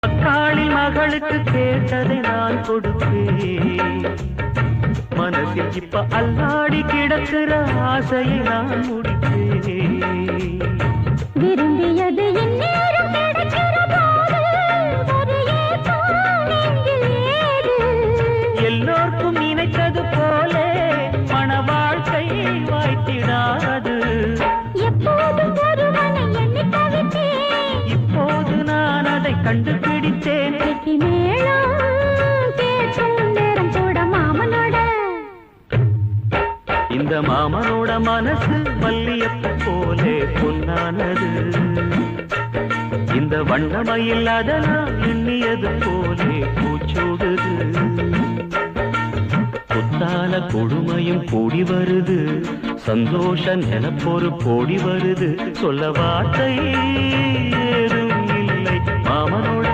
அக்காளில் மகளுக்கு கேட்டதை நான் கொடுப்பேன். மனசில் இப்ப அல்லாடி கிடக்கிற ஆசையை நான் முடிப்பேன். விரும்பியது இந்நேரம் கிடைக்கிற போது ஒரு ஏக்கம் நெஞ்சில் ஏது? எல்லோர்க்கும் நினைத்தது போல மன வாழ்க்கை வாய்த்திடாது. எப்போதும் ஒருவனை எண்ணி தவித்தேன். இப்போது நான் அதை கண்டுபிடித்தேன். வெற்றி மேளம் கேட்கும் நேரம் கூட மாமனோட. இந்த மாமனோட மனசு மல்லியப்பு போலே பொன்னானது. இந்த வண்ணமயில் அதனால் எண்ணியது போலே பூச்சூடுது. புத்தால கொடுமையும் கூடி வருது. சந்தோஷ நிலப்பொரு கோடி வருது. சொல்ல வார்த்தை ஏதும் இல்லை மாமனோட